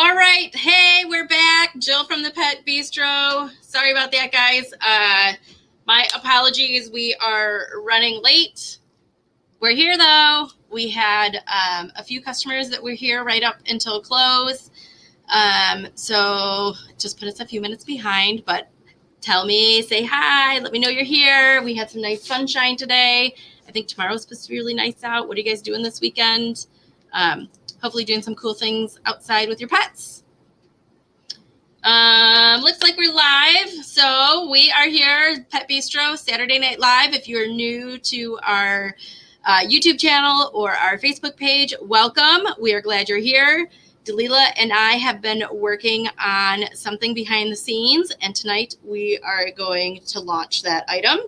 All right. Hey, we're back. Jill from the Pet Beastro. Sorry about that, guys. My apologies. We are running late. We're here, though. We had a few customers that were here right up until close. So just put us a few minutes behind, but tell me, say hi, let me know you're here. We had some nice sunshine today. I think tomorrow's supposed to be really nice out. What are you guys doing this weekend? Hopefully doing some cool things outside with your pets. Looks like we're live. So we are here, Pet Beastro, Saturday Night Live. If you're new to our YouTube channel or our Facebook page, welcome. We are glad you're here. Delilah and I have been working on something behind the scenes, and tonight we are going to launch that item.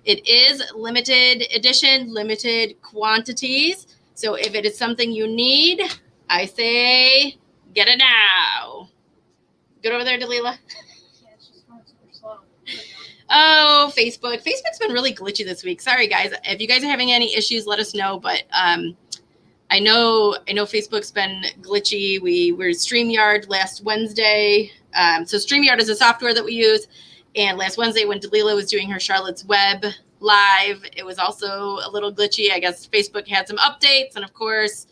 It is limited edition, limited quantities. So if it is something you need, I say get it now. Good over there, Delilah. Yeah, it's just going super slow. Oh, Facebook. Facebook's been really glitchy this week. Sorry, guys. If you guys are having any issues, let us know. But I know Facebook's been glitchy. We were StreamYard last Wednesday. So StreamYard is a software that we use. And last Wednesday when Delilah was doing her Charlotte's Web live, it was also a little glitchy. I guess Facebook had some updates. And of course,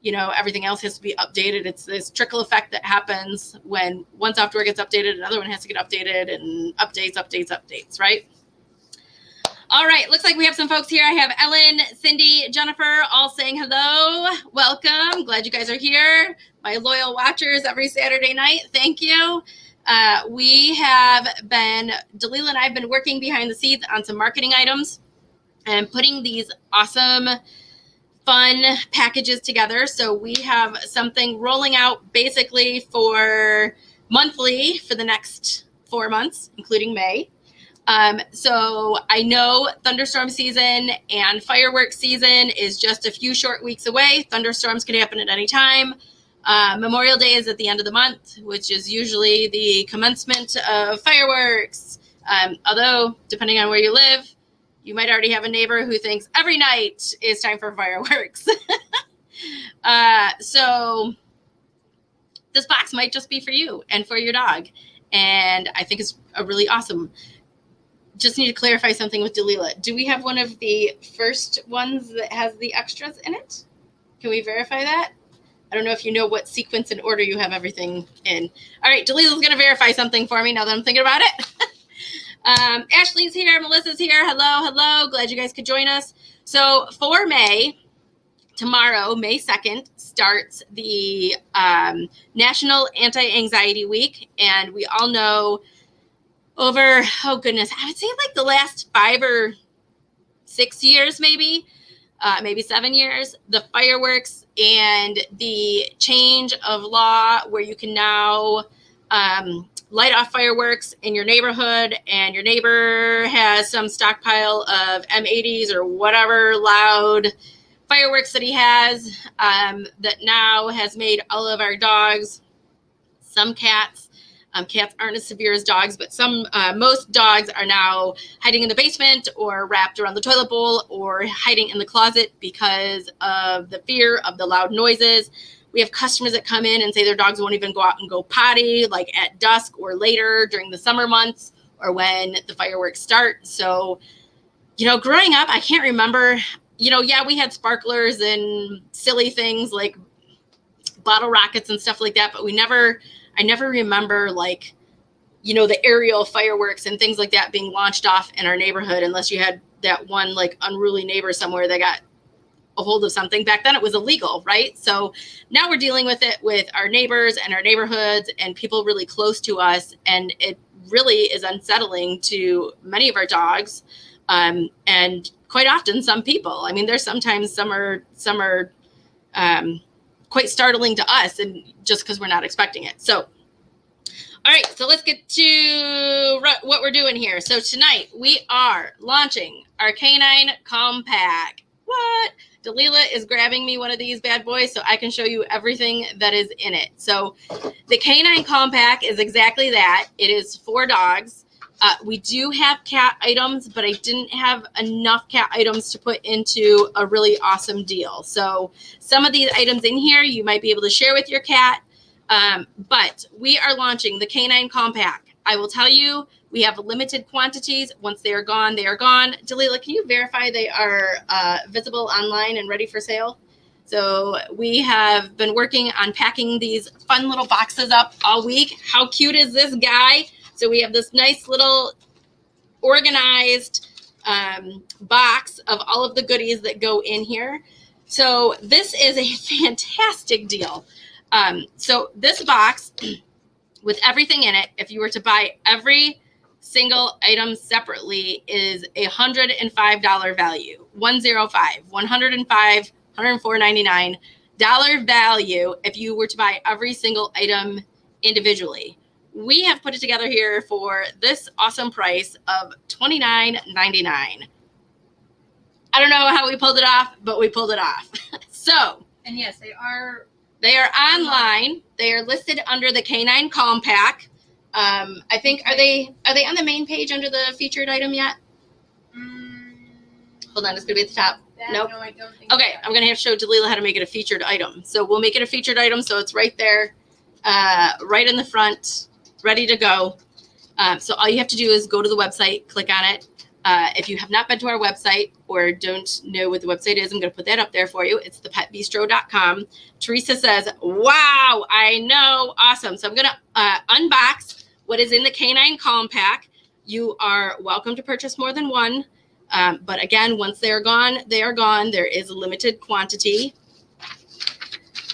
you know, everything else has to be updated. It's this trickle effect that happens when one software gets updated, another one has to get updated, and updates, right? All right, looks like we have some folks here. I have Ellen, Cindy, Jennifer, all saying hello. Welcome. Glad you guys are here. My loyal watchers every Saturday night. Thank you. We have been, Delilah and I have been working behind the scenes on some marketing items and putting these awesome, fun packages together. So we have something rolling out basically for monthly for the next 4 months, including May. So I know thunderstorm season and fireworks season is just a few short weeks away. Thunderstorms can happen at any time. Memorial Day is at the end of the month, which is usually the commencement of fireworks. Although, depending on where you live, you might already have a neighbor who thinks every night is time for fireworks. So this box might just be for you and for your dog. And I think it's a really awesome. Just need to clarify something with Delilah. Do we have one of the first ones that has the extras in it? Can we verify that? I don't know if you know what sequence and order you have everything in. All right, Delilah's going to verify something for me now that I'm thinking about it. Ashley's here. Melissa's here. Hello. Glad you guys could join us. So for May, tomorrow, May 2nd, starts the National Anti-Anxiety Week. And we all know over, oh goodness, I would say like the last 5 or 6 years, maybe 7 years, the fireworks and the change of law where you can now light off fireworks in your neighborhood, and your neighbor has some stockpile of M80s or whatever loud fireworks that he has, that now has made all of our dogs, some cats, cats aren't as severe as dogs, but most dogs are now hiding in the basement or wrapped around the toilet bowl or hiding in the closet because of the fear of the loud noises. We have customers that come in and say their dogs won't even go out and go potty, like at dusk or later during the summer months or when the fireworks start. So, you know, growing up, I can't remember, you know, yeah, we had sparklers and silly things like bottle rockets and stuff like that, but I never remember, like, you know, the aerial fireworks and things like that being launched off in our neighborhood, unless you had that one, like, unruly neighbor somewhere that got a hold of something. Back then it was illegal, right? So now we're dealing with it with our neighbors and our neighborhoods and people really close to us. And it really is unsettling to many of our dogs. And quite often some people. I mean, there's sometimes some are quite startling to us, and just because we're not expecting it. So, all right, so let's get to what we're doing here. So tonight we are launching our Canine Calm Pack. What? Delilah is grabbing me one of these bad boys so I can show you everything that is in it. So the Canine Calm Pack is exactly that. It is for dogs. We do have cat items, but I didn't have enough cat items to put into a really awesome deal. So some of these items in here you might be able to share with your cat, But we are launching the Canine Calm Pack. I will tell you, we have limited quantities. Once they are gone, they are gone. Dalila, can you verify they are visible online and ready for sale? So we have been working on packing these fun little boxes up all week. How cute is this guy? So we have this nice little organized box of all of the goodies that go in here. So this is a fantastic deal. So this box with everything in it, if you were to buy every single item separately, is $105 value. 105, 105, $104.99 value if you were to buy every single item individually. We have put it together here for this awesome price of $29.99. I don't know how we pulled it off, but we pulled it off. So, And yes, they are online. They are listed under the Canine Calm Pack. I think are they on the main page under the featured item yet? Hold on, it's gonna be at the top. Nope. No, I don't think. Okay, I'm gonna have to show Dalila how to make it a featured item. So we'll make it a featured item so it's right there, right in the front, ready to go. So all you have to do is go to the website, click on it. If you have not been to our website or don't know what the website is, I'm going to put that up there for you. It's thepetbeastro.com. Teresa says, wow, I know. Awesome. So I'm going to unbox what is in the Canine Calm Pack. You are welcome to purchase more than one. But again, once they're gone, they are gone. There is a limited quantity.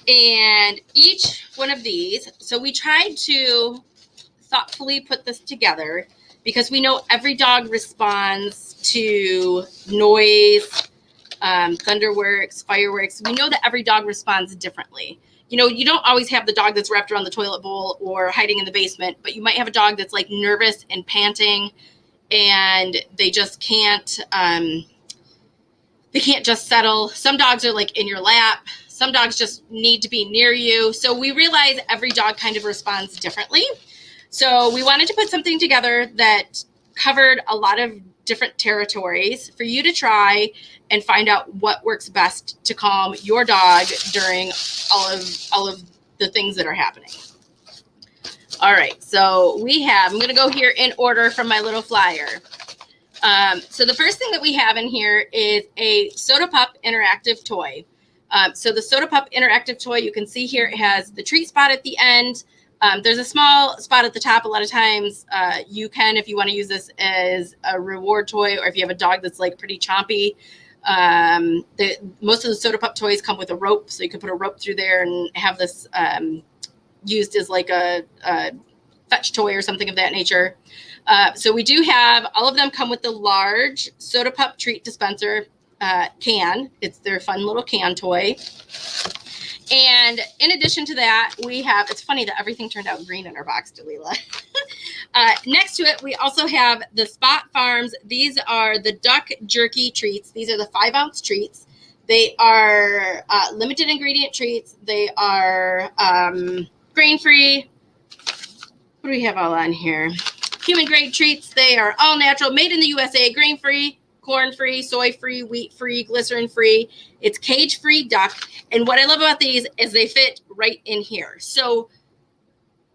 And each one of these, so we tried to thoughtfully put this together because we know every dog responds to noise, thunderworks, fireworks. We know that every dog responds differently. You know, you don't always have the dog that's wrapped around the toilet bowl or hiding in the basement, but you might have a dog that's like nervous and panting and they just can't, they can't just settle. Some dogs are like in your lap. Some dogs just need to be near you. So we realize every dog kind of responds differently. So we wanted to put something together that covered a lot of different territories for you to try and find out what works best to calm your dog during all of the things that are happening. All right, so I'm going to go here in order from my little flyer. So the first thing that we have in here is a Soda Pup interactive toy. So the Soda Pup interactive toy, you can see here, it has the treat spot at the end. There's a small spot at the top. A lot of times you can, if you want to use this as a reward toy, or if you have a dog that's like pretty chompy. Most of the Soda Pup toys come with a rope, so you can put a rope through there and have this used as like a fetch toy or something of that nature. So we do have, all of them come with the large Soda Pup treat dispenser can. It's their fun little can toy. And in addition to that, we have, it's funny that everything turned out green in our box, Dalila. Next to it, we also have the Spot Farms. These are the duck jerky treats. These are the 5-ounce treats. They are limited ingredient treats. They are grain-free. What do we have all on here? Human grade treats. They are all natural, made in the USA, grain-free, corn-free, soy-free, wheat-free, glycerin-free. It's cage-free duck. And what I love about these is they fit right in here. So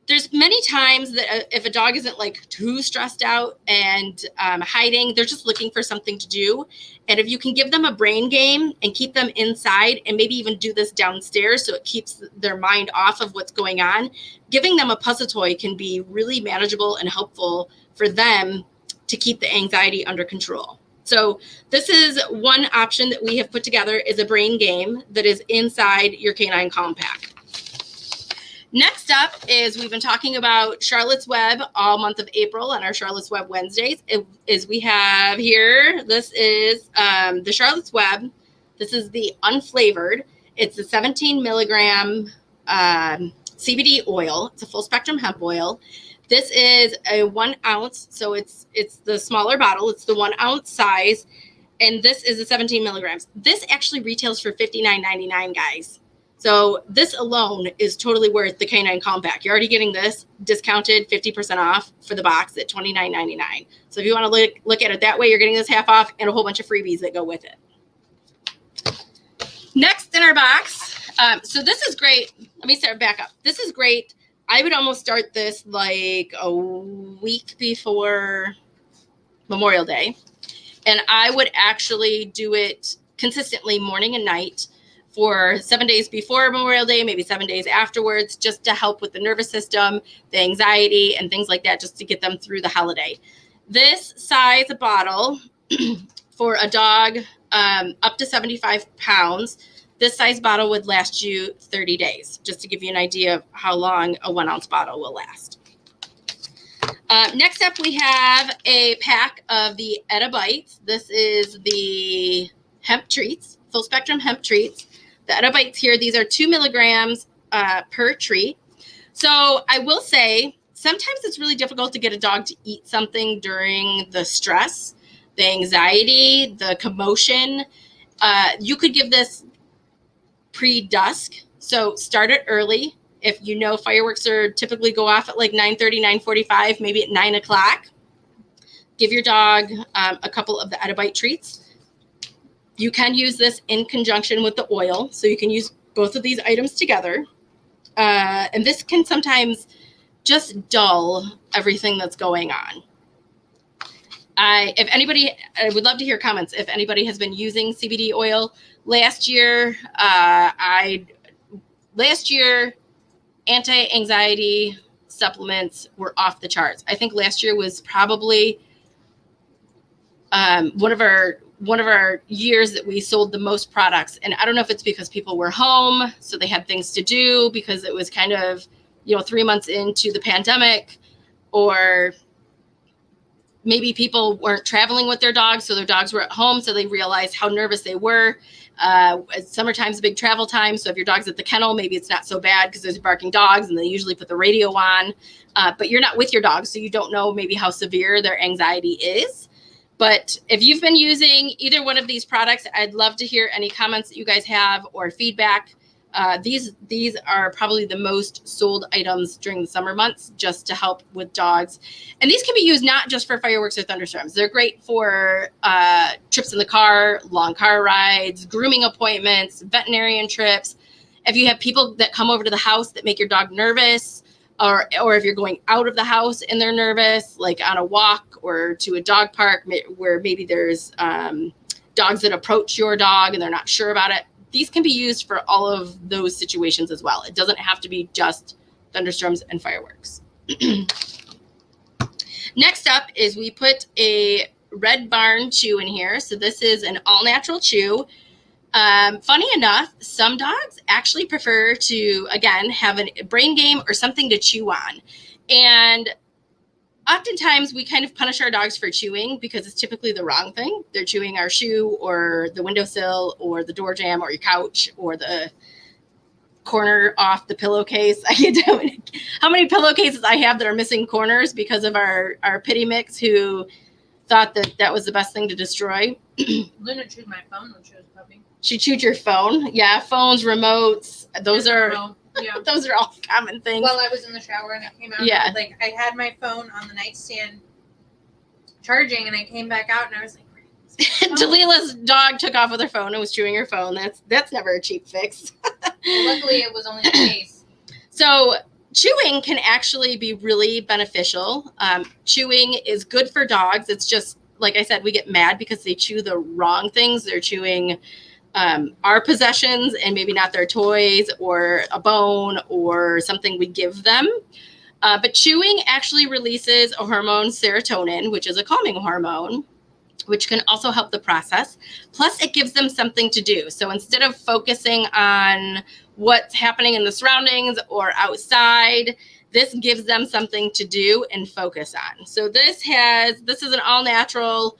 there's many times that if a dog isn't like too stressed out and hiding, they're just looking for something to do. And if you can give them a brain game and keep them inside and maybe even do this downstairs so it keeps their mind off of what's going on, giving them a puzzle toy can be really manageable and helpful for them to keep the anxiety under control. So this is one option that we have put together, is a brain game that is inside your Canine Calm Pack. Next up is, we've been talking about Charlotte's Web all month of April on our Charlotte's Web Wednesdays. We have here, this is the Charlotte's Web. This is the unflavored. It's a 17 milligram CBD oil. It's a full spectrum hemp oil. This is a 1 ounce, so it's the smaller bottle. It's the 1 ounce size, and this is a 17 milligrams. This actually retails for $59.99, guys. So this alone is totally worth the Canine Calm Pack. You're already getting this discounted 50% off for the box at $29.99. So if you want to look at it that way, you're getting this half off and a whole bunch of freebies that go with it. Next in our box, So this is great. Let me start back up. This is great. I would almost start this like a week before Memorial Day. And I would actually do it consistently morning and night for 7 days before Memorial Day, maybe 7 days afterwards, just to help with the nervous system, the anxiety, and things like that, just to get them through the holiday. This size bottle for a dog up to 75 pounds, this size bottle would last you 30 days, just to give you an idea of how long a 1 ounce bottle will last. Next up, we have a pack of the Edibites. This is the hemp treats, full spectrum hemp treats. The Edibites here, these are 2 milligrams per treat. So I will say, sometimes it's really difficult to get a dog to eat something during the stress, the anxiety, the commotion. You could give this pre-dusk. So start it early. If you know fireworks are typically go off at like 9:30, 9:45, maybe at 9 o'clock, give your dog a couple of the Edibite treats. You can use this in conjunction with the oil. So you can use both of these items together. And this can sometimes just dull everything that's going on. I would love to hear comments. If anybody has been using CBD oil last year, anti-anxiety supplements were off the charts. I think last year was probably one of our years that we sold the most products. And I don't know if it's because people were home, so they had things to do, because it was kind of, 3 months into the pandemic, or maybe people weren't traveling with their dogs, so their dogs were at home, so they realized how nervous they were. Summertime's a big travel time, so if your dog's at the kennel, maybe it's not so bad because there's barking dogs, and they usually put the radio on. But you're not with your dog, so you don't know maybe how severe their anxiety is. But if you've been using either one of these products, I'd love to hear any comments that you guys have or feedback. These are probably the most sold items during the summer months, just to help with dogs. And these can be used not just for fireworks or thunderstorms. They're great for trips in the car, long car rides, grooming appointments, veterinarian trips. If you have people that come over to the house that make your dog nervous, or if you're going out of the house and they're nervous, like on a walk or to a dog park where maybe there's dogs that approach your dog and they're not sure about it. These can be used for all of those situations as well. It doesn't have to be just thunderstorms and fireworks. Next up is we put a Red Barn chew in here. So this is an all-natural chew. Funny enough, some dogs actually prefer to, again, have a brain game or something to chew on. And oftentimes we kind of punish our dogs for chewing because it's typically the wrong thing. They're chewing our shoe or the windowsill or the door jamb or your couch or the corner off the pillowcase. I can't tell how many pillowcases I have that are missing corners because of our pity mix, who thought that was the best thing to destroy. Luna chewed my phone when she was a puppy. She chewed your phone? Yeah, phones, remotes. Those are all common things. While I was in the shower and I came out, yeah. I had my phone on the nightstand charging, and I came back out and I was like, Delilah's dog took off with her phone and was chewing her phone. That's never a cheap fix. Well, luckily it was only the case. So chewing can actually be really beneficial. Chewing is good for dogs. It's just, like I said, we get mad because they chew the wrong things. They're chewing our possessions and maybe not their toys or a bone or something we give them. But chewing actually releases a hormone, serotonin, which is a calming hormone, which can also help the process. Plus, it gives them something to do. So instead of focusing on what's happening in the surroundings or outside, this gives them something to do and focus on. So this is an all-natural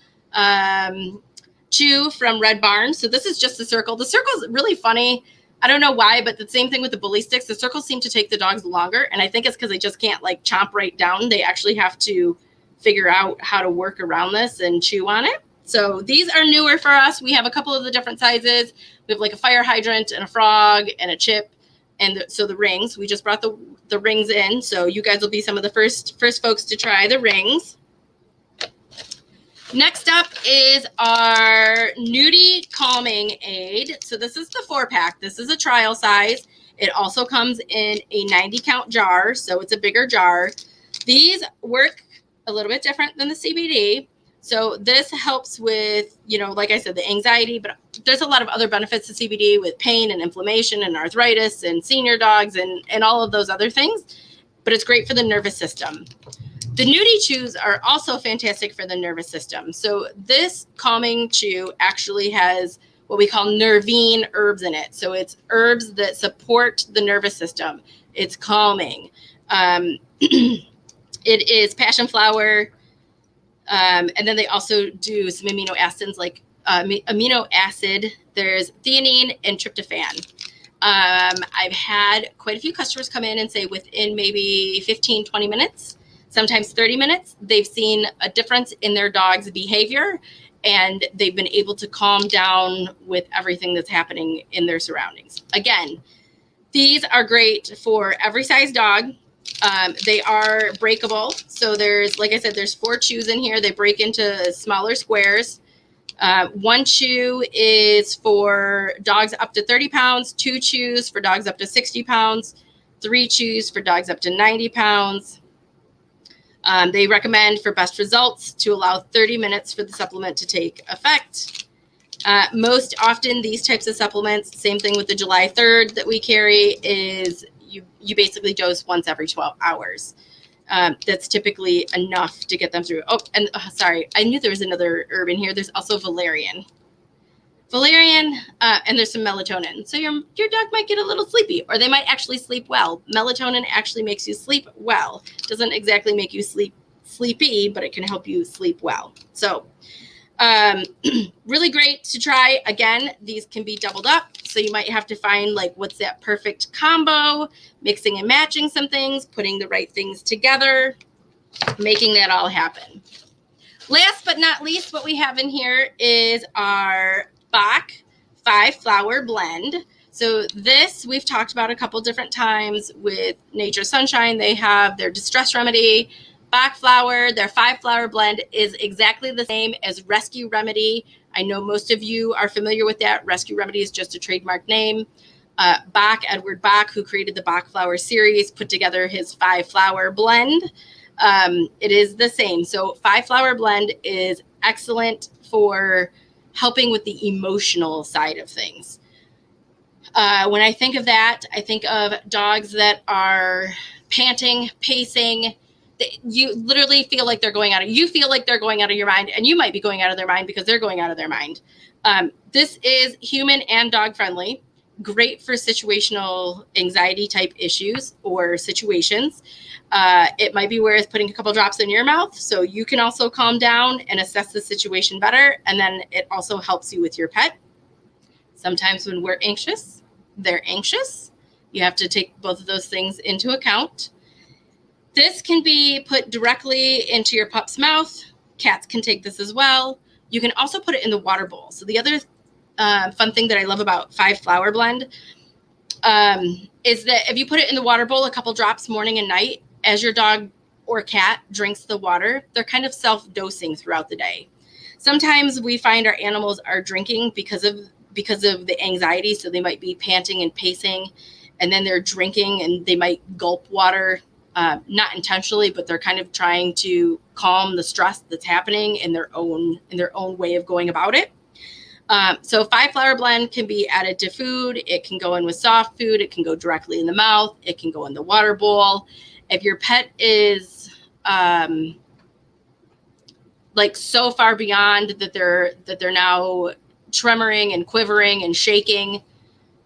chew from Red Barn. So this is just the circle. The circle is really funny. I don't know why, but the same thing with the bully sticks. The circles seem to take the dogs longer, and I think it's because they just can't like chomp right down. They actually have to figure out how to work around this and chew on it. So these are newer for us. We have a couple of the different sizes. We have like a fire hydrant and a frog and a chip. And so the rings, we just brought the rings in. So you guys will be some of the first folks to try the rings. Next up is our Nudie Calming Aid. So this is the 4-pack. This is a trial size. It also comes in a 90 count jar, so it's a bigger jar. These work a little bit different than the CBD. So this helps with, like I said, the anxiety, but there's a lot of other benefits to CBD with pain and inflammation and arthritis and senior dogs and all of those other things. But it's great for the nervous system. The Nudie chews are also fantastic for the nervous system. So this calming chew actually has what we call nervine herbs in it. So it's herbs that support the nervous system. It's calming. It is passion flower. And then they also do some amino acids like amino acid. There's theanine and tryptophan. I've had quite a few customers come in and say within maybe 15, 20 minutes, sometimes 30 minutes, they've seen a difference in their dog's behavior and they've been able to calm down with everything that's happening in their surroundings. Again, these are great for every size dog. They are breakable. So there's, like I said, there's 4 chews in here. They break into smaller squares. 1 chew is for dogs up to 30 pounds, 2 chews for dogs up to 60 pounds, 3 chews for dogs up to 90 pounds. They recommend for best results to allow 30 minutes for the supplement to take effect. Most often these types of supplements, same thing with the July 3rd that we carry, is you basically dose once every 12 hours. That's typically enough to get them through. Oh, and sorry, I knew there was another herb in here. There's also valerian. And there's some melatonin. So your dog might get a little sleepy, or they might actually sleep well. Melatonin actually makes you sleep well. Doesn't exactly make you sleepy, but it can help you sleep well. So really great to try. Again, these can be doubled up. So you might have to find like what's that perfect combo, mixing and matching some things, putting the right things together, making that all happen. Last but not least, what we have in here is our Bach 5-flower blend. So this we've talked about a couple different times with Nature Sunshine. They have their distress remedy. Bach flower, their 5-flower blend is exactly the same as Rescue Remedy. I know most of you are familiar with that. Rescue Remedy is just a trademark name. Edward Bach, who created the Bach flower series, put together his 5-flower blend. It is the same. So 5-flower blend is excellent for helping with the emotional side of things. When I think of that, I think of dogs that are panting, pacing. You literally feel like they're going out of your mind, and you might be going out of their mind because they're going out of their mind. This is human and dog friendly, great for situational anxiety type issues or situations. It might be worth putting a couple drops in your mouth so you can also calm down and assess the situation better. And then it also helps you with your pet. Sometimes when we're anxious, they're anxious. You have to take both of those things into account. This can be put directly into your pup's mouth. Cats can take this as well. You can also put it in the water bowl. So the other fun thing that I love about 5-flower blend is that if you put it in the water bowl, a couple drops morning and night, as your dog or cat drinks the water, they're kind of self-dosing throughout the day. Sometimes we find our animals are drinking because of the anxiety. So they might be panting and pacing, and then they're drinking and they might gulp water, not intentionally, but they're kind of trying to calm the stress that's happening in their own way of going about it. So 5-flower blend can be added to food. It can go in with soft food. It can go directly in the mouth. It can go in the water bowl. If your pet is like so far beyond that they're now tremoring and quivering and shaking,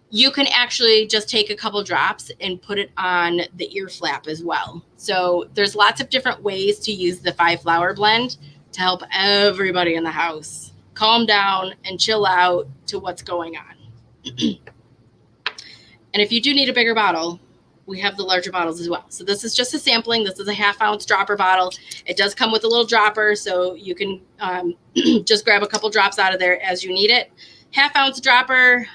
you can actually just take a couple drops and put it on the ear flap as well. So there's lots of different ways to use the 5-flower blend to help everybody in the house calm down and chill out to what's going on. And if you do need a bigger bottle, we have the larger bottles as well. So this is just a sampling. This is a 1/2-ounce dropper bottle. It does come with a little dropper, so you can just grab a couple drops out of there as you need it. 1/2-ounce dropper.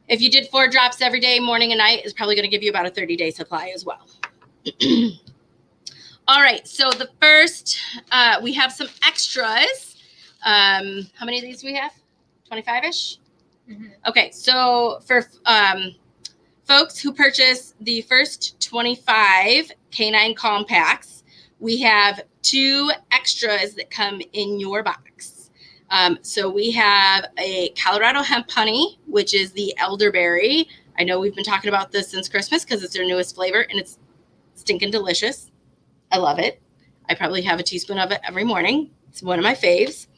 If you did 4 drops every day, morning and night, is probably going to give you about a 30-day supply as well. All right, so the first, we have some extras. How many of these do we have? 25-ish? Mm-hmm. Okay, so for folks who purchase the first 25 Canine Calm Packs, we have 2 extras that come in your box. So we have a Colorado hemp honey, which is the elderberry. I know we've been talking about this since Christmas because it's their newest flavor, and it's stinking delicious. I love it. I probably have a teaspoon of it every morning. It's one of my faves.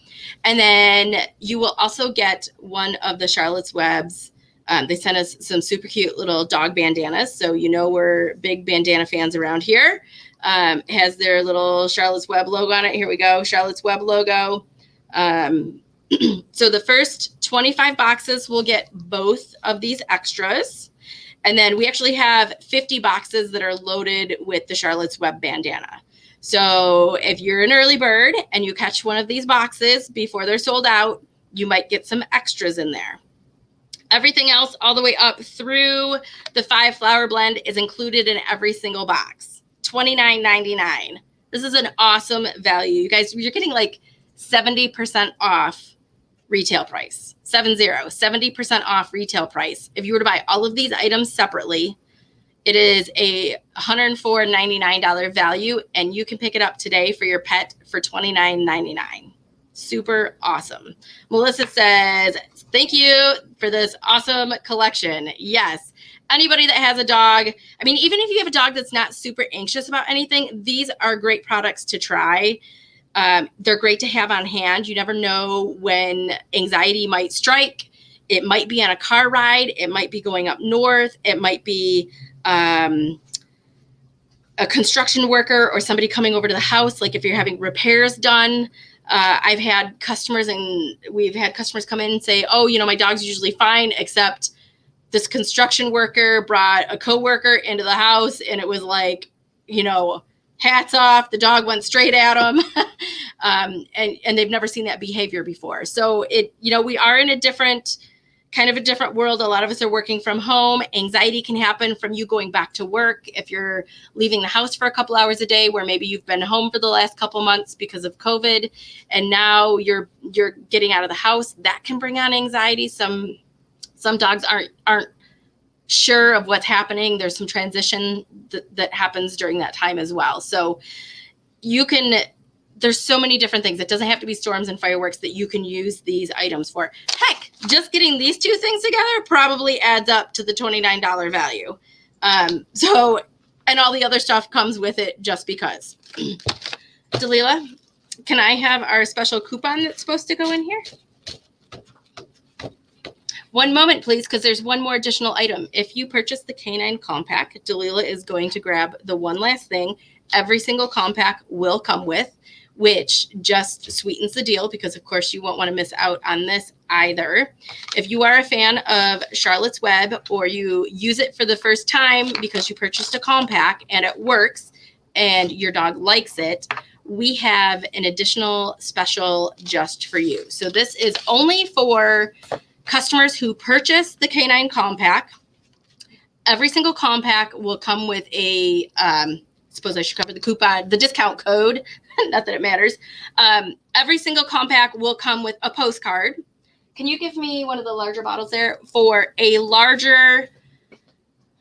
And then you will also get one of the Charlotte's Webs. They sent us some super cute little dog bandanas. So you know we're big bandana fans around here. It has their little Charlotte's Web logo on it. Here we go, Charlotte's Web logo. So the first 25 boxes will get both of these extras. And then we actually have 50 boxes that are loaded with the Charlotte's Web bandana. So if you're an early bird and you catch one of these boxes before they're sold out, you might get some extras in there. Everything else all the way up through the 5 flower blend is included in every single box. $29.99. This is an awesome value. You guys, you're getting like 70% off retail price. 70% off retail price. If you were to buy all of these items separately, it is a $104.99 value, and you can pick it up today for your pet for $29.99. Super awesome. Melissa says, thank you for this awesome collection. Yes. Anybody that has a dog, I mean, even if you have a dog that's not super anxious about anything, these are great products to try. They're great to have on hand. You never know when anxiety might strike. It might be on a car ride. It might be going up north. It might be a construction worker or somebody coming over to the house. Like if you're having repairs done, I've had customers and we've had customers come in and say, oh, you know, my dog's usually fine, except this construction worker brought a coworker into the house and it was like, you know, hats off. The dog went straight at him. And they've never seen that behavior before. So we are in a different world. A lot of us are working from home. Anxiety can happen from you going back to work. If you're leaving the house for a couple hours a day, where maybe you've been home for the last couple months because of COVID, and now you're getting out of the house, that can bring on anxiety. Some dogs aren't sure of what's happening. There's some transition that happens during that time as well. So there's so many different things. It doesn't have to be storms and fireworks that you can use these items for. Heck, just getting these 2 things together probably adds up to the $29 value. And all the other stuff comes with it just because. Dalila, can I have our special coupon that's supposed to go in here? One moment, please, because there's one more additional item. If you purchase the Canine Calm Pack, Dalila is going to grab the one last thing every single Calm Pack will come with, which just sweetens the deal because, of course, you won't want to miss out on this either. If you are a fan of Charlotte's Web or you use it for the first time because you purchased a Calm Pack and it works and your dog likes it, we have an additional special just for you. So this is only for customers who purchase the Canine Calm Pack. Every single Calm Pack will come with a, suppose I should cover the coupon, the discount code, not that it matters. Every single Calm Pack will come with a postcard. Can you give me one of the larger bottles there for a larger,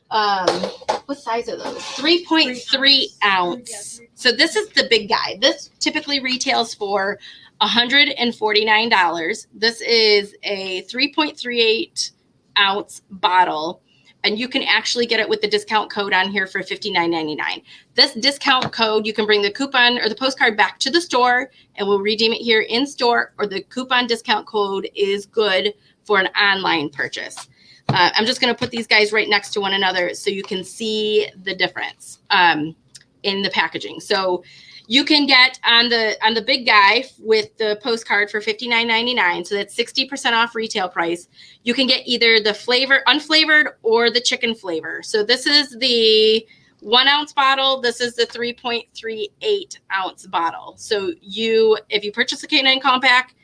what size are those? 3.3 ounce. So this is the big guy. This typically retails for $149. This is a 3.38 ounce bottle, and you can actually get it with the discount code on here for $59.99. This discount code, you can bring the coupon or the postcard back to the store and we'll redeem it here in store, or the coupon discount code is good for an online purchase. I'm just going to put these guys right next to one another so you can see the difference in the packaging. So you can get on the big guy with the postcard for $59.99. So that's 60% off retail price. You can get either the flavor, unflavored, or the chicken flavor. So this is the 1 ounce bottle. This is the 3.38 ounce bottle. So if you purchase a Canine Calm Pack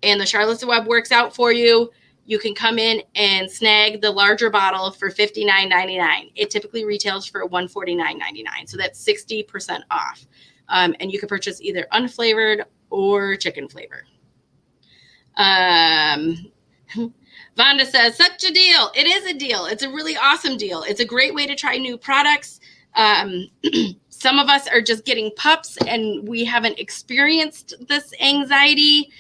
and the Charlotte's Web works out for you, you can come in and snag the larger bottle for $59.99. It typically retails for $149.99. So that's 60% off. And you can purchase either unflavored or chicken flavor. Vonda says, such a deal. It is a deal. It's a really awesome deal. It's a great way to try new products. Some of us are just getting pups and we haven't experienced this anxiety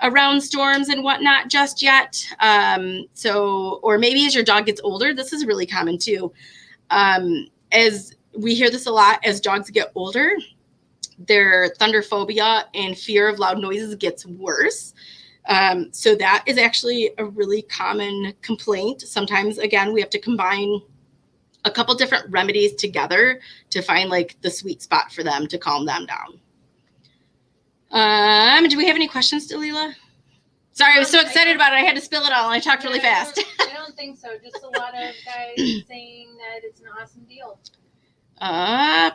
around storms and whatnot just yet. Or maybe as your dog gets older, this is really common too. As we hear this a lot, as dogs get older, their thunderphobia and fear of loud noises gets worse. So that is actually a really common complaint. Sometimes, again, we have to combine a couple different remedies together to find like the sweet spot for them to calm them down. Do we have any questions, Dalila? Sorry, I was so excited about it. I had to spill it all and I talked really fast. I don't think so. Just a lot of guys saying that it's an awesome deal.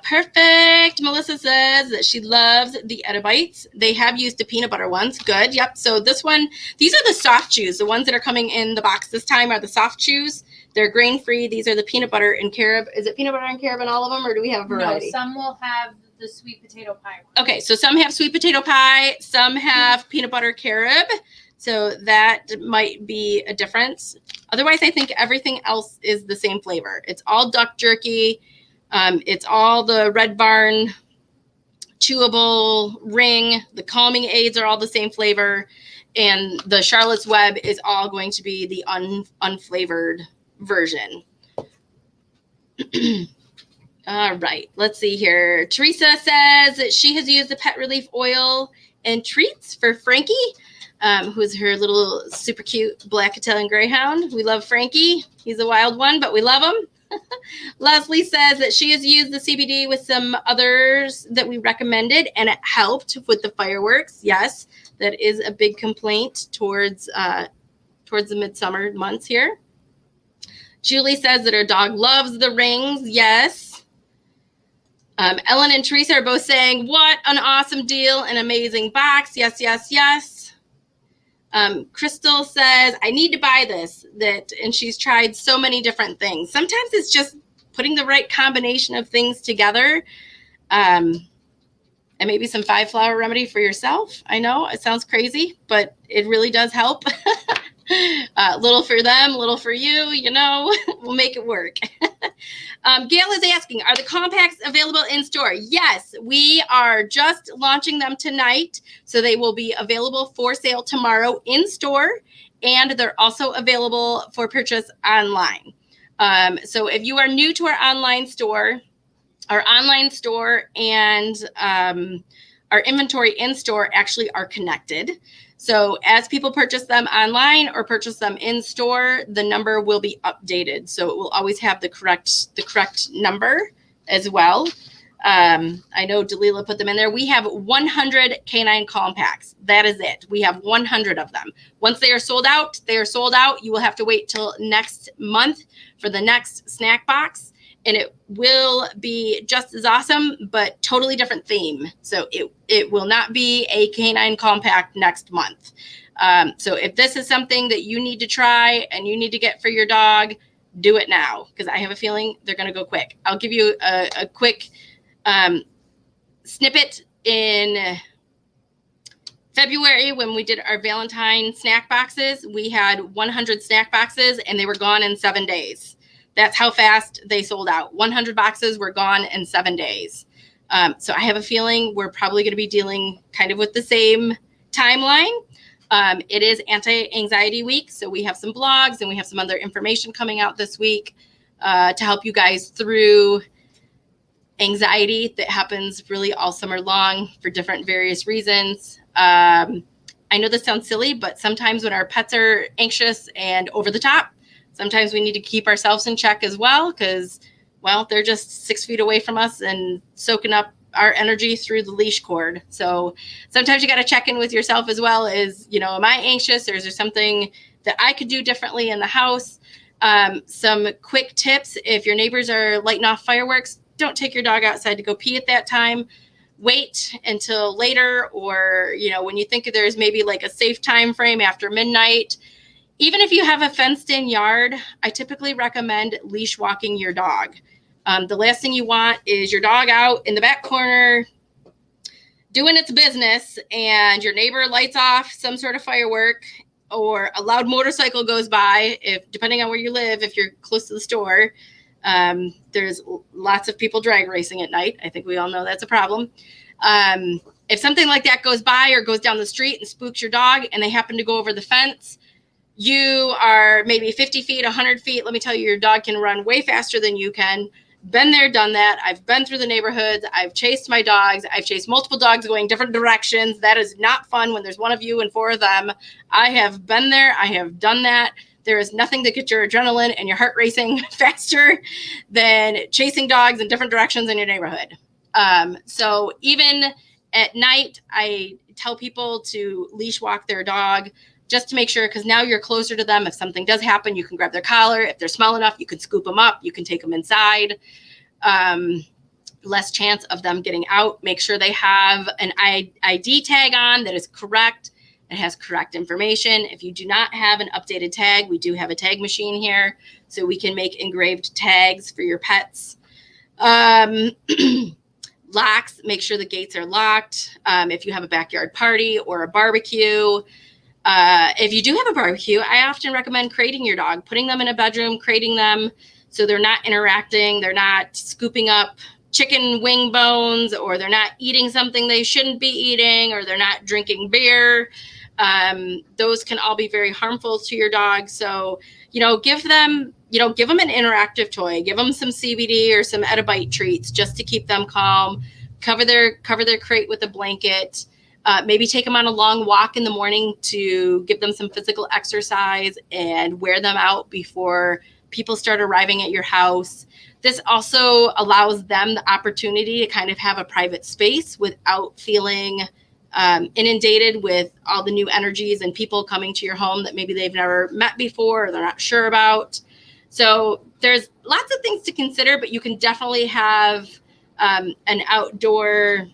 Perfect. Melissa says that she loves the Edibites. They have used the peanut butter ones. Good. Yep. So this one, these are the soft chews. The ones that are coming in the box this time are the soft chews. They're grain-free. These are the peanut butter and carob. Is it peanut butter and carob in all of them, or do we have a variety? No, some will have the sweet potato pie one. Okay, so some have sweet potato pie. Some have peanut butter carob. So that might be a difference. Otherwise, I think everything else is the same flavor. It's all duck jerky. It's all the Red Barn chewable ring. The calming aids are all the same flavor. And the Charlotte's Web is all going to be the unflavored version. All right, let's see here. Teresa says that she has used the Pet Relief oil and treats for Frankie, who is her little super cute black Italian Greyhound. We love Frankie. He's a wild one, but we love him. Leslie says that she has used the CBD with some others that we recommended, and it helped with the fireworks. Yes, that is a big complaint towards the midsummer months here. Julie says that her dog loves the rings. Yes. Ellen and Teresa are both saying, what an awesome deal, an amazing box. Yes, yes, yes. Crystal says, I need to buy this. And she's tried so many different things. Sometimes it's just putting the right combination of things together. And maybe some 5-flower remedy for yourself. I know it sounds crazy, but it really does help. Little for them, little for you, we'll make it work. Gail is asking, are the compacts available in store? Yes, we are just launching them tonight. So they will be available for sale tomorrow in store. And they're also available for purchase online. So if you are new to our online store and our inventory in store actually are connected. So as people purchase them online or purchase them in store, the number will be updated. So it will always have the correct number as well. I know Dalila put them in there. We have 100 Canine Calm Packs. That is it. We have 100 of them. Once they are sold out, they are sold out. You will have to wait till next month for the next snack box. And it will be just as awesome, but totally different theme. So it will not be a Canine Calm Pack next month. So if this is something that you need to try and you need to get for your dog, do it now, because I have a feeling they're going to go quick. I'll give you a quick snippet. In February, when we did our Valentine snack boxes, we had 100 snack boxes and they were gone in 7 days. That's how fast they sold out. 100 boxes were gone in 7 days. So I have a feeling we're probably going to be dealing kind of with the same timeline. It is anti-anxiety week. So we have some blogs and we have some other information coming out this week to help you guys through anxiety that happens really all summer long for different various reasons. I know this sounds silly, but sometimes when our pets are anxious and over the top, sometimes we need to keep ourselves in check as well, because, well, they're just 6 feet away from us and soaking up our energy through the leash cord. So sometimes you got to check in with yourself as well as, am I anxious, or is there something that I could do differently in the house? Some quick tips: if your neighbors are lighting off fireworks, don't take your dog outside to go pee at that time. Wait until later, or, when you think there's maybe like a safe time frame after midnight. Even if you have a fenced-in yard, I typically recommend leash walking your dog. The last thing you want is your dog out in the back corner doing its business and your neighbor lights off some sort of firework or a loud motorcycle goes by, if depending on where you live, if you're close to the store, there's lots of people drag racing at night. I think we all know that's a problem. If something like that goes by or goes down the street and spooks your dog and they happen to go over the fence, you are maybe 50 feet, 100 feet. Let me tell you, your dog can run way faster than you can. Been there, done that. I've been through the neighborhoods. I've chased my dogs. I've chased multiple dogs going different directions. That is not fun when there's one of you and four of them. I have been there. I have done that. There is nothing that gets your adrenaline and your heart racing faster than chasing dogs in different directions in your neighborhood. So even at night, I tell people to leash walk their dog just to make sure, because now you're closer to them. If something does happen, you can grab their collar. If they're small enough, you can scoop them up. You can take them inside. Less chance of them getting out. Make sure they have an ID tag on that is correct. It has correct information. If you do not have an updated tag, we do have a tag machine here, so we can make engraved tags for your pets. Locks, make sure the gates are locked. If you have a backyard party or a barbecue, if you do have a barbecue, I often recommend crating your dog, putting them in a bedroom, crating them so they're not interacting, they're not scooping up chicken wing bones, or they're not eating something they shouldn't be eating, or they're not drinking beer. Those can all be very harmful to your dog. So, give them an interactive toy, give them some CBD or some Edibite treats just to keep them calm, cover their crate with a blanket. Maybe take them on a long walk in the morning to give them some physical exercise and wear them out before people start arriving at your house. This also allows them the opportunity to kind of have a private space without feeling inundated with all the new energies and people coming to your home that maybe they've never met before or they're not sure about. So there's lots of things to consider, but you can definitely have an outdoor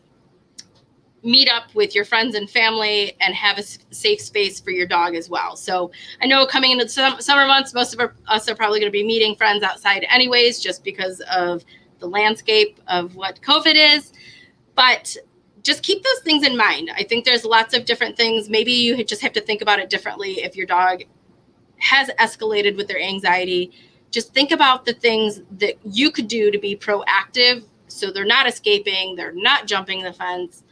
meet up with your friends and family and have a safe space for your dog as well. So I know coming into the summer months, most of us are probably going to be meeting friends outside anyways, just because of the landscape of what COVID is. But just keep those things in mind. I think there's lots of different things. Maybe you just have to think about it differently. If your dog has escalated with their anxiety, just think about the things that you could do to be proactive so they're not escaping, they're not jumping the fence.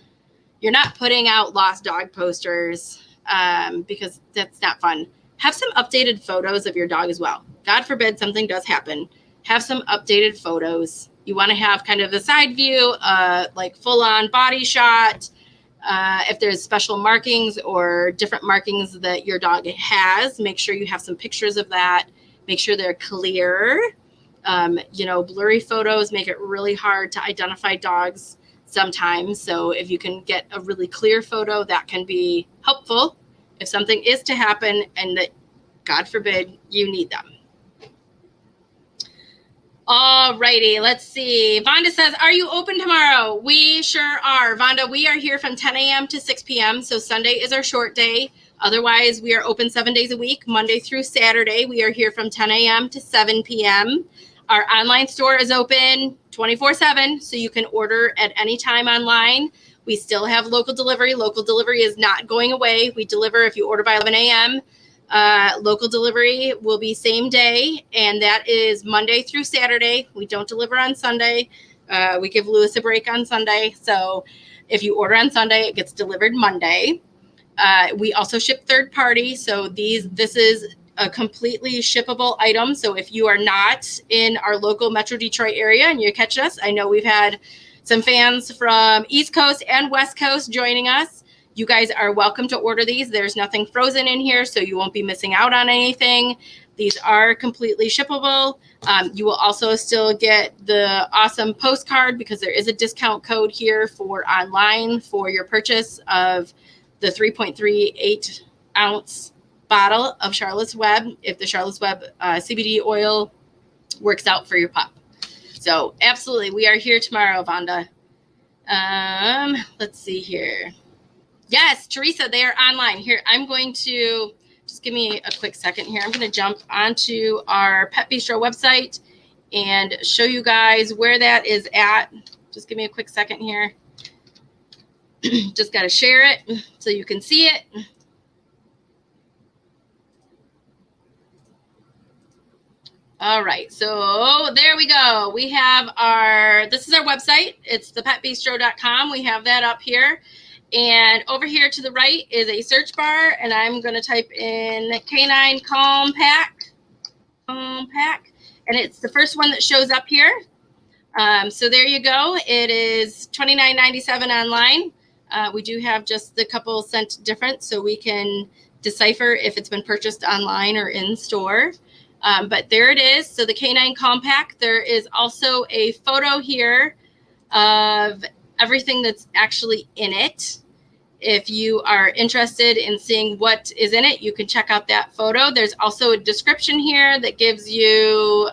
You're not putting out lost dog posters because that's not fun. Have some updated photos of your dog as well. God forbid something does happen. Have some updated photos. You want to have kind of a side view, like full-on body shot. If there's special markings or different markings that your dog has, make sure you have some pictures of that. Make sure they're clear. Blurry photos make it really hard to identify dogs sometimes. So if you can get a really clear photo, that can be helpful if something is to happen and that, God forbid, you need them. All righty, let's see. Vonda says, are you open tomorrow? We sure are. Vonda, we are here from 10 a.m. to 6 p.m. So Sunday is our short day. Otherwise, we are open 7 days a week, Monday through Saturday. We are here from 10 a.m. to 7 p.m. Our online store is open 24/7, so you can order at any time online. We still have local delivery. Local delivery is not going away. We deliver if you order by 11 a.m. Local delivery will be same day, and that is Monday through Saturday. We don't deliver on Sunday. We give Lewis a break on Sunday. So if you order on Sunday, it gets delivered Monday. We also ship third party. So this is a completely shippable item. So if you are not in our local Metro Detroit area and you catch us, I know we've had some fans from East Coast and West Coast joining us. You guys are welcome to order these. There's nothing frozen in here, so you won't be missing out on anything. These are completely shippable. You will also still get the awesome postcard because there is a discount code here for online for your purchase of the 3.38 ounce bottle of Charlotte's Web, if the Charlotte's Web CBD oil works out for your pup. So absolutely, we are here tomorrow, Vonda. Let's see here. Yes, Teresa, they are online. Here, I'm going to, just give me a quick second here. I'm going to jump onto our Pet Beastro website and show you guys where that is at. Just give me a quick second here. Just got to share it so you can see it. All right, so there we go. We have this is our website. It's thepetbeastro.com. We have that up here. And over here to the right is a search bar, and I'm going to type in Canine Calm Pack. And it's the first one that shows up here. So there you go. It is $29.97 online. We do have just the couple cent difference, so we can decipher if it's been purchased online or in store. But there it is. So the Canine Calm Pack. There is also a photo here of everything that's actually in it. If you are interested in seeing what is in it, you can check out that photo. There's also a description here that gives you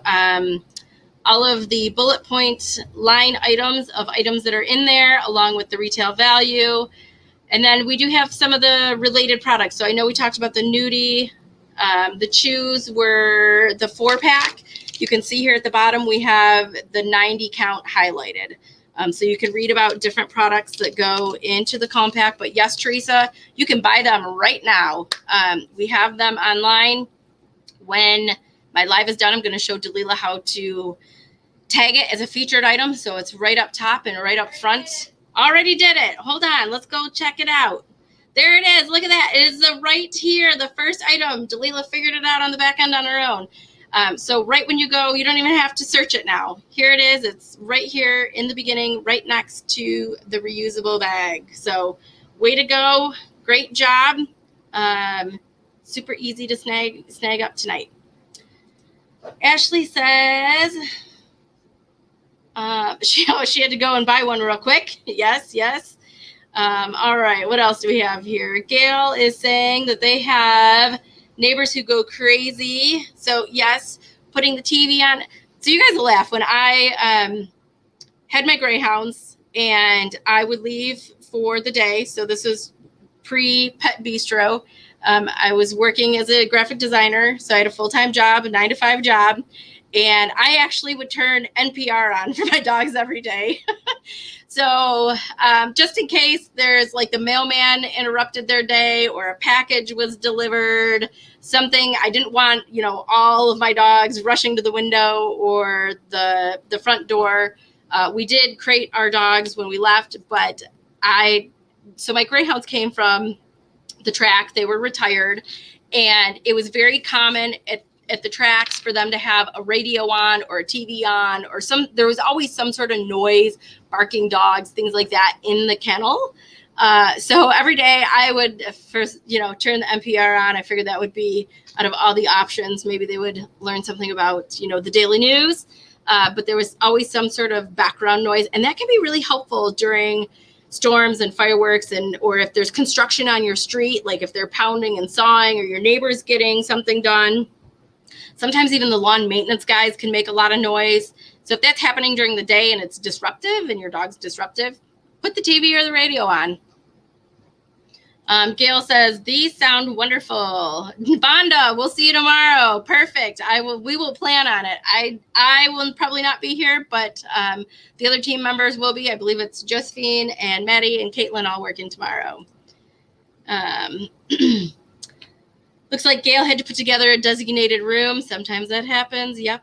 all of the bullet point line items of items that are in there, along with the retail value. And then we do have some of the related products. So I know we talked about the Nudie. The chews were the 4-pack. You can see here at the bottom, we have the 90 count highlighted. So you can read about different products that go into the Calm Pack. But yes, Teresa, you can buy them right now. We have them online. When my live is done, I'm going to show Delilah how to tag it as a featured item. So it's right up top and right up front. Already did it. Hold on. Let's go check it out. There it is. Look at that. It is right here, the first item. Delilah figured it out on the back end on her own. So right when you go, you don't even have to search it now. Here it is. It's right here in the beginning, right next to the reusable bag. So way to go. Great job. Super easy to snag up tonight. Ashley says she had to go and buy one real quick. Yes. All right, what else do we have here? Gail is saying that they have neighbors who go crazy. So yes, putting the TV on. So you guys will laugh when I had my greyhounds and I would leave for the day. So this was pre-Pet Beastro. I was working as a graphic designer. So I had a full-time job, a 9-to-5 job. And I actually would turn NPR on for my dogs every day. So just in case there's like the mailman interrupted their day or a package was delivered, something I didn't want, all of my dogs rushing to the window or the front door. We did crate our dogs when we left, but so my greyhounds came from the track. They were retired, and it was very common at the tracks for them to have a radio on or a TV on or there was always some sort of noise, barking dogs, things like that in the kennel. So every day I would first, turn the NPR on. I figured that would be, out of all the options, maybe they would learn something about, the daily news. But there was always some sort of background noise, and that can be really helpful during storms and fireworks, or if there's construction on your street, like if they're pounding and sawing or your neighbor's getting something done. Sometimes even the lawn maintenance guys can make a lot of noise. So if that's happening during the day and it's disruptive and your dog's disruptive, put the TV or the radio on. Gail says, these sound wonderful. Vonda, we'll see you tomorrow. Perfect. We will plan on it. I will probably not be here, but the other team members will be. I believe it's Josephine and Maddie and Caitlin all working tomorrow. Looks like Gail had to put together a designated room. Sometimes that happens. Yep.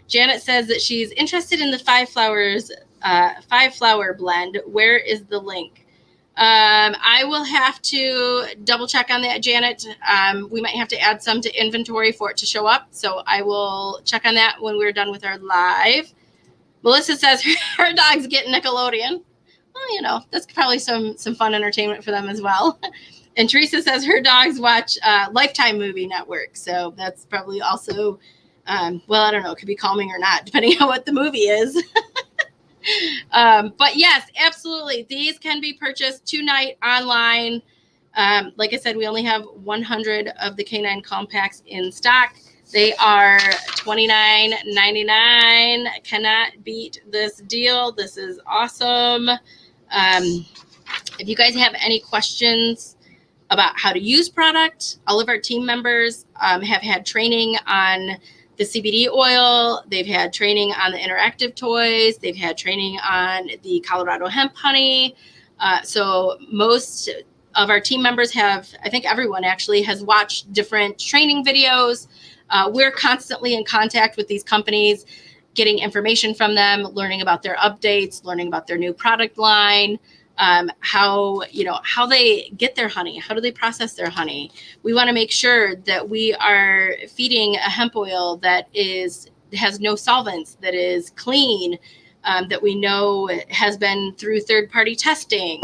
Janet says that she's interested in the 5-flower blend. Where is the link? I will have to double check on that, Janet. We might have to add some to inventory for it to show up. So I will check on that when we're done with our live. Melissa says her dogs get Nickelodeon. Well, that's probably some fun entertainment for them as well. And Teresa says her dogs watch Lifetime Movie Network. So that's probably also, I don't know, it could be calming or not, depending on what the movie is. But yes, absolutely. These can be purchased tonight online. Like I said, we only have 100 of the Canine Calm Packs in stock. They are $29.99. Cannot beat this deal. This is awesome. If you guys have any questions about how to use product, all of our team members have had training on the CBD oil. They've had training on the interactive toys. They've had training on the Colorado hemp honey. So most of our team members have, I think everyone actually has watched different training videos. We're constantly in contact with these companies, getting information from them, learning about their updates, learning about their new product line, how they get their honey, how do they process their honey. We want to make sure that we are feeding a hemp oil that has no solvents, that is clean, that we know has been through third-party testing.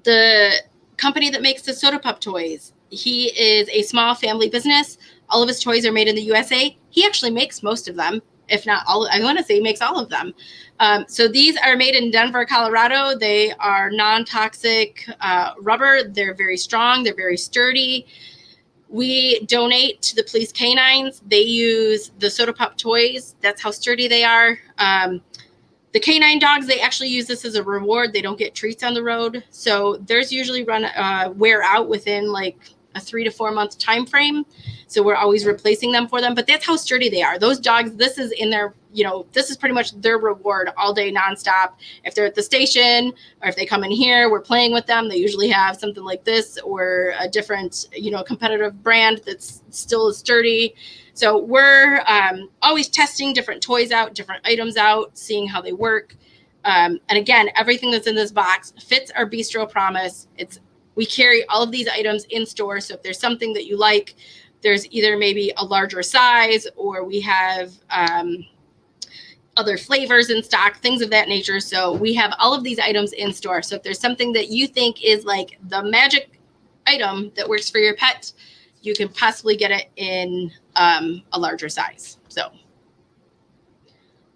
The company that makes the Soda Pop toys, he is a small family business. All of his toys are made in the USA. He actually makes most of them, if not all. I want to say he makes all of them. So these are made in Denver, Colorado. They are non-toxic rubber. They're very strong. They're very sturdy. We donate to the police canines. They use the Soda Pop toys. That's how sturdy they are. The canine dogs, they actually use this as a reward. They don't get treats on the road. So theirs usually wear out within like a 3 to 4 month time frame. So we're always replacing them for them. But that's how sturdy they are. Those dogs, this is in their, this is pretty much their reward all day nonstop. If they're at the station or if they come in here, we're playing with them. They usually have something like this or a different, competitive brand that's still as sturdy. So we're always testing different toys out, different items out, seeing how they work. And again, everything that's in this box fits our bistro promise. We carry all of these items in store. So if there's something that you like, there's either maybe a larger size or we have other flavors in stock, things of that nature. So we have all of these items in store. So if there's something that you think is like the magic item that works for your pet, you can possibly get it in a larger size. So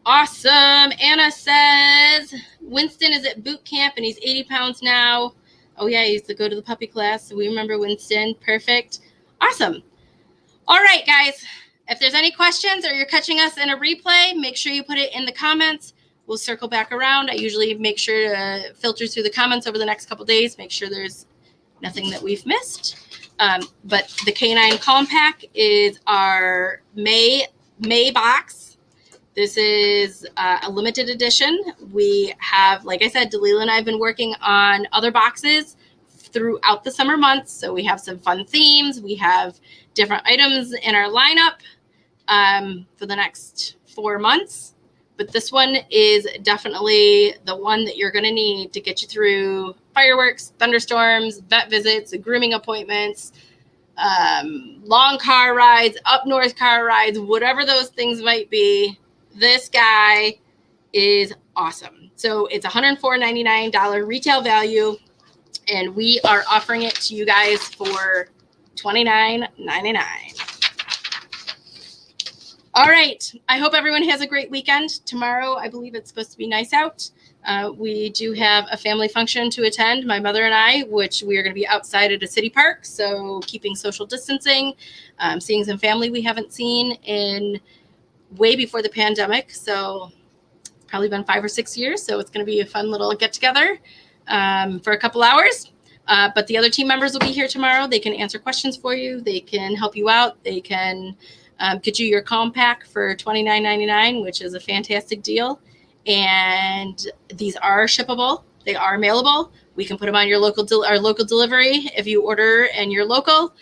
awesome. Anna says Winston is at boot camp and he's 80 pounds now. Oh yeah, he used to go to the puppy class. So we remember Winston. Perfect. Awesome. All right, guys. If there's any questions or you're catching us in a replay, make sure you put it in the comments. We'll circle back around. I usually make sure to filter through the comments over the next couple days, make sure there's nothing that we've missed. But the Canine Calm Pack is our May box. This is a limited edition. We have, like I said, Delilah and I have been working on other boxes throughout the summer months. So we have some fun themes. We have different items in our lineup for the next 4 months. But this one is definitely the one that you're going to need to get you through fireworks, thunderstorms, vet visits, grooming appointments, long car rides, up north car rides, whatever those things might be. This guy is awesome. So it's $104.99 retail value, and we are offering it to you guys for $29.99. All right. I hope everyone has a great weekend. Tomorrow, I believe it's supposed to be nice out. We do have a family function to attend, my mother and I, which we are going to be outside at a city park. So keeping social distancing, seeing some family we haven't seen in way before the pandemic. So probably been 5 or 6 years. So it's going to be a fun little get together for a couple hours. But the other team members will be here tomorrow. They can answer questions for you. They can help you out. They can get you your Calm Pack for $29.99, which is a fantastic deal. And these are shippable. They are mailable. We can put them on your local delivery if you order and you're local.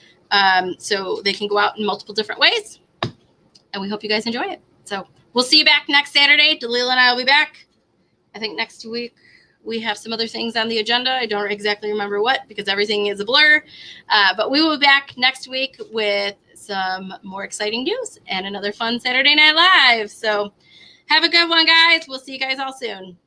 So they can go out in multiple different ways. And we hope you guys enjoy it. So we'll see you back next Saturday. Delilah and I will be back. I think next week we have some other things on the agenda. I don't exactly remember what because everything is a blur. But we will be back next week with some more exciting news and another fun Saturday Night Live. So have a good one, guys. We'll see you guys all soon.